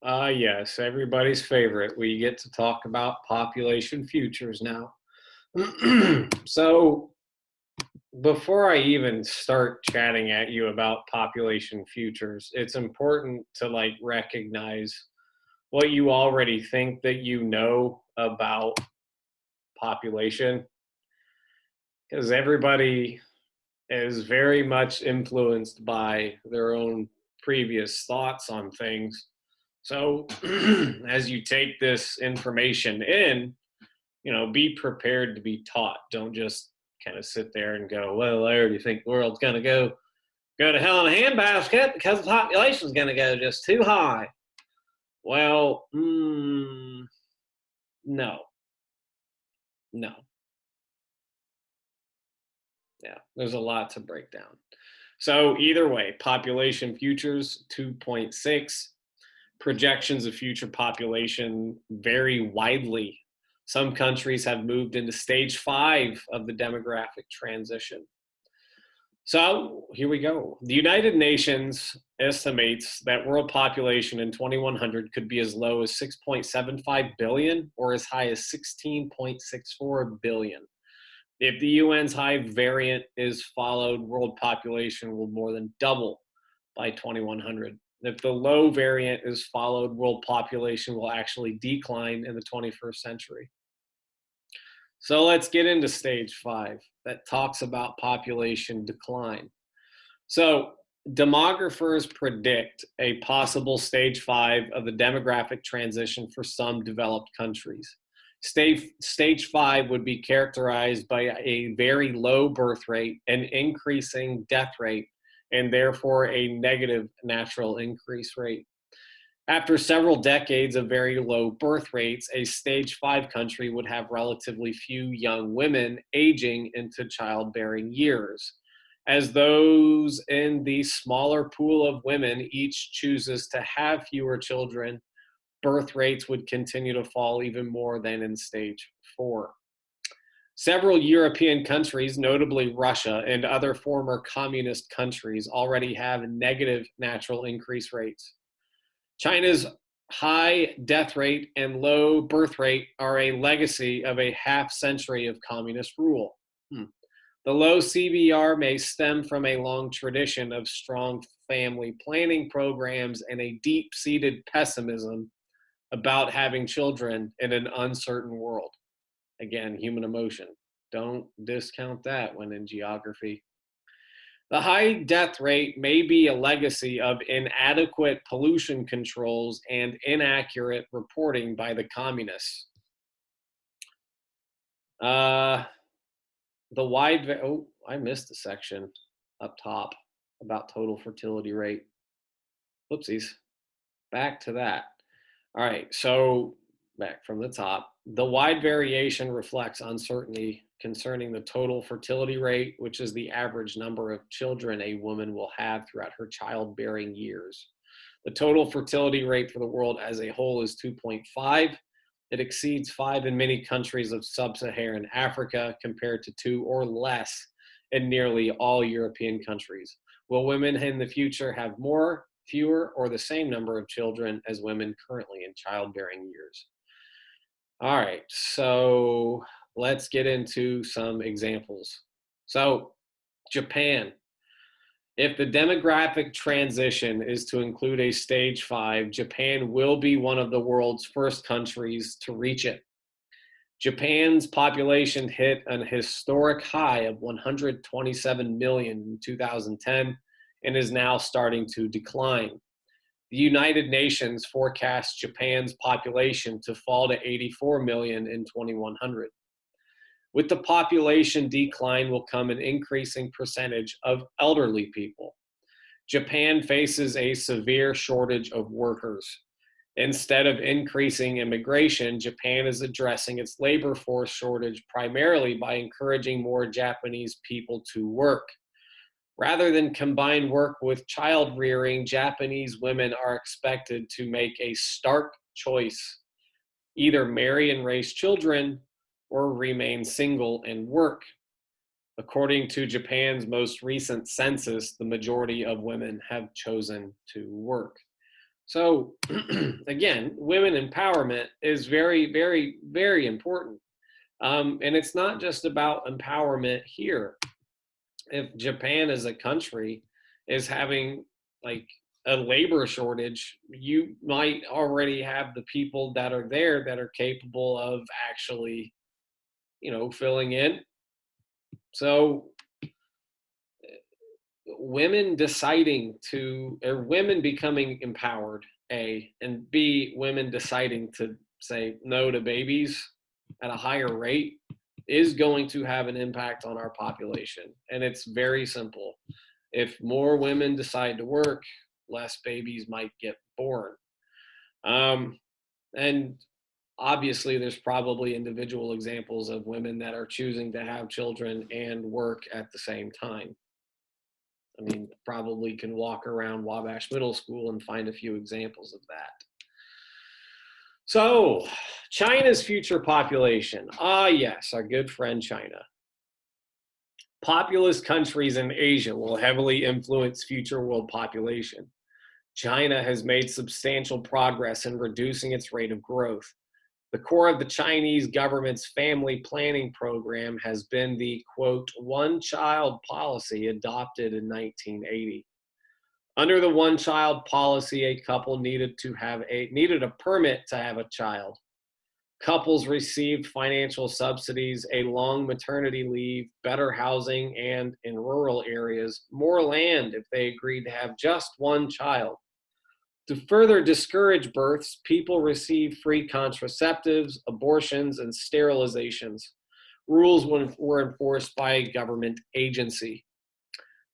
Yes, everybody's favorite. We get to talk about population futures now. So, before I even start chatting at you about population futures, it's important to recognize what you already think that you know about population, because everybody is very much influenced by their own previous thoughts on things. So, as you take this information in, be prepared to be taught. Don't just kind of sit there and go, well, I already think the world's going to go to hell in a handbasket because the population's going to go just too high. Well, no, no. Yeah, there's a lot to break down. So either way, population futures 2.6, projections of future population vary widely. Some countries have moved into stage 5 of the demographic transition. So here we go. The United Nations estimates that world population in 2100 could be as low as 6.75 billion or as high as 16.64 billion. If the UN's high variant is followed, world population will more than double by 2100. If the low variant is followed, world population will actually decline in the 21st century. So let's get into stage 5 that talks about population decline. So demographers predict a possible stage 5 of the demographic transition for some developed countries. Stage 5 would be characterized by a very low birth rate, an increasing death rate, and therefore a negative natural increase rate. After several decades of very low birth rates, a stage 5 country would have relatively few young women aging into childbearing years. As those in the smaller pool of women each chooses to have fewer children, birth rates would continue to fall even more than in stage 4. Several European countries, notably Russia and other former communist countries, already have negative natural increase rates. China's high death rate and low birth rate are a legacy of a half century of communist rule. The low CBR may stem from a long tradition of strong family planning programs and a deep seated pessimism about having children in an uncertain world. Again, human emotion. Don't discount that when in geography. The high death rate may be a legacy of inadequate pollution controls and inaccurate reporting by the communists. I missed the section up top about total fertility rate. Whoopsies. Back to that. All right, so back from the top. The wide variation reflects uncertainty concerning the total fertility rate, which is the average number of children a woman will have throughout her childbearing years. The total fertility rate for the world as a whole is 2.5. It exceeds 5 in many countries of sub-Saharan Africa compared to 2 or less in nearly all European countries. Will women in the future have more, fewer, or the same number of children as women currently in childbearing years? All right, so let's get into some examples. So, Japan. If the demographic transition is to include a stage 5, Japan will be one of the world's first countries to reach it. Japan's population hit an historic high of 127 million in 2010 and is now starting to decline. The United Nations forecasts Japan's population to fall to 84 million in 2100. With the population decline will come an increasing percentage of elderly people. Japan faces a severe shortage of workers. Instead of increasing immigration, Japan is addressing its labor force shortage primarily by encouraging more Japanese people to work. Rather than combine work with child rearing, Japanese women are expected to make a stark choice: either marry and raise children or remain single and work. According to Japan's most recent census, the majority of women have chosen to work. So again, women empowerment is very, very, very important. And it's not just about empowerment here. If Japan as a country is having like a labor shortage, you might already have the people that are there that are capable of actually, filling in. So women deciding to, or women becoming empowered, A, and B, women deciding to say no to babies at a higher rate is going to have an impact on our population. And it's very simple. If more women decide to work, less babies might get born. And obviously, there's probably individual examples of women that are choosing to have children and work at the same time. I mean, probably can walk around Wabash Middle School and find a few examples of that. So, China's future population. Ah, yes, our good friend China. Populous countries in Asia will heavily influence future world population. China has made substantial progress in reducing its rate of growth. The core of the Chinese government's family planning program has been the, quote, one-child policy adopted in 1980. Under the one-child policy, a couple needed a permit to have a child. Couples received financial subsidies, a long maternity leave, better housing, and in rural areas, more land if they agreed to have just one child. To further discourage births, people received free contraceptives, abortions, and sterilizations. Rules were enforced by a government agency.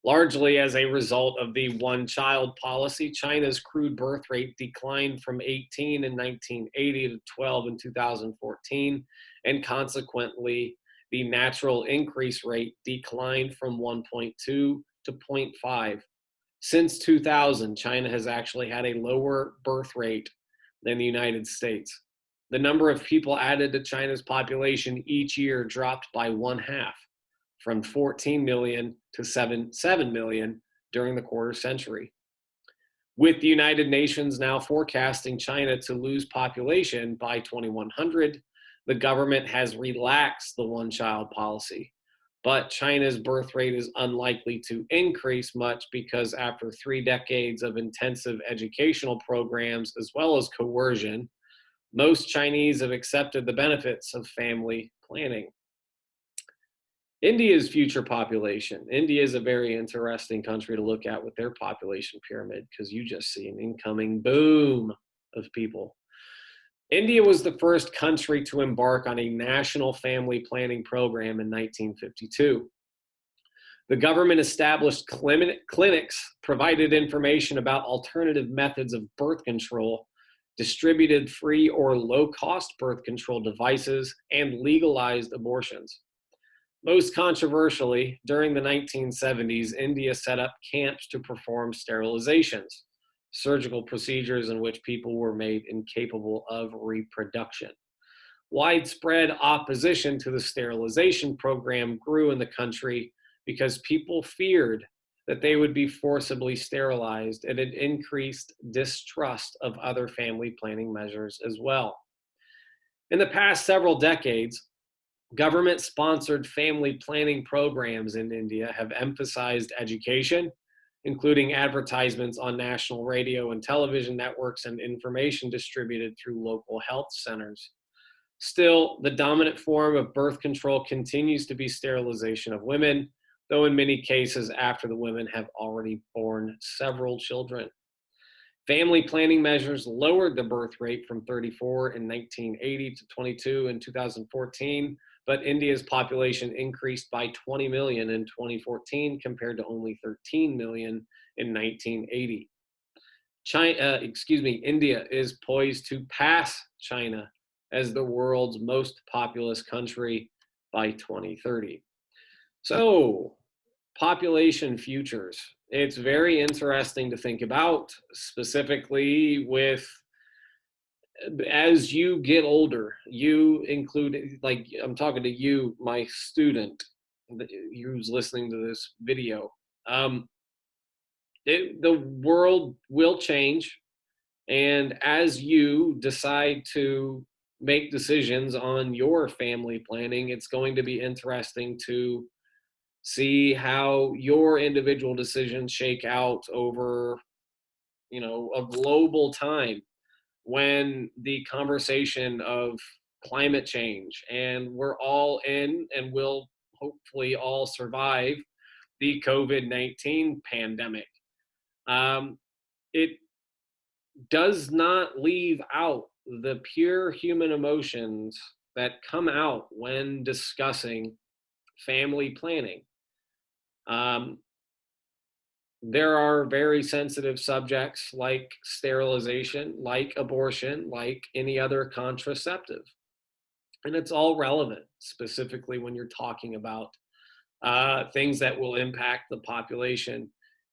Largely as a result of the one-child policy, China's crude birth rate declined from 18 in 1980 to 12 in 2014, and consequently, the natural increase rate declined from 1.2 to 0.5. Since 2000, China has actually had a lower birth rate than the United States. The number of people added to China's population each year dropped by one half, from 14 million to 7 million during the quarter century. With the United Nations now forecasting China to lose population by 2100, the government has relaxed the one-child policy. But China's birth rate is unlikely to increase much because after 3 decades of intensive educational programs as well as coercion, most Chinese have accepted the benefits of family planning. India's future population. India is a very interesting country to look at with their population pyramid because you just see an incoming boom of people. India was the first country to embark on a national family planning program in 1952. The government established clinics, provided information about alternative methods of birth control, distributed free or low-cost birth control devices, and legalized abortions. Most controversially, during the 1970s, India set up camps to perform sterilizations, surgical procedures in which people were made incapable of reproduction. Widespread opposition to the sterilization program grew in the country because people feared that they would be forcibly sterilized, and it increased distrust of other family planning measures as well. In the past several decades, government-sponsored family planning programs in India have emphasized education, including advertisements on national radio and television networks and information distributed through local health centers. Still, the dominant form of birth control continues to be sterilization of women, though in many cases after the women have already borne several children. Family planning measures lowered the birth rate from 34 in 1980 to 22 in 2014, but India's population increased by 20 million in 2014 compared to only 13 million in 1980. India is poised to pass China as the world's most populous country by 2030. So, population futures. It's very interesting to think about, specifically with as you get older, you include, like I'm talking to you, my student, who's listening to this video. The world will change, And as you decide to make decisions on your family planning, it's going to be interesting to see how your individual decisions shake out over, a global time, when the conversation of climate change, and we're all in and will hopefully all survive the COVID-19 pandemic. Um, it does not leave out the pure human emotions that come out when discussing family planning. Um, there are very sensitive subjects like sterilization, like abortion, like any other contraceptive. And it's all relevant, specifically when you're talking about things that will impact the population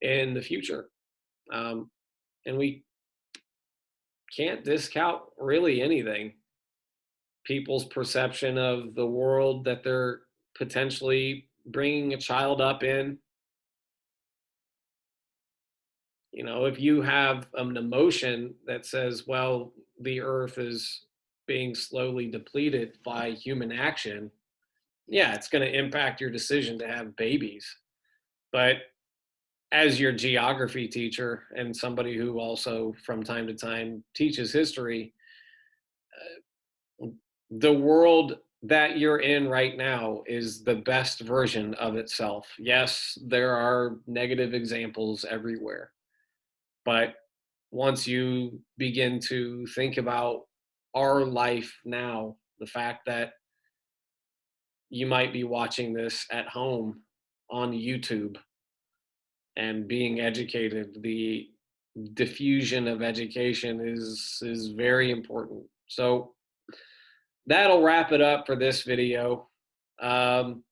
in the future. Um, and we can't discount really anything. People's perception of the world that they're potentially bringing a child up in. If you have an emotion that says, well, the earth is being slowly depleted by human action, yeah, it's going to impact your decision to have babies. But as your geography teacher and somebody who also from time to time teaches history, the world that you're in right now is the best version of itself. Yes, there are negative examples everywhere, but once you begin to think about our life now, the fact that you might be watching this at home on YouTube and being educated, the diffusion of education is very important. So that'll wrap it up for this video. Um,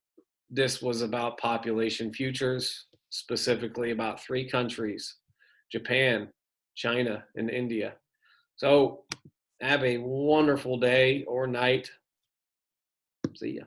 this was about population futures, specifically about 3 countries: Japan, China, and India. So have a wonderful day or night. See ya.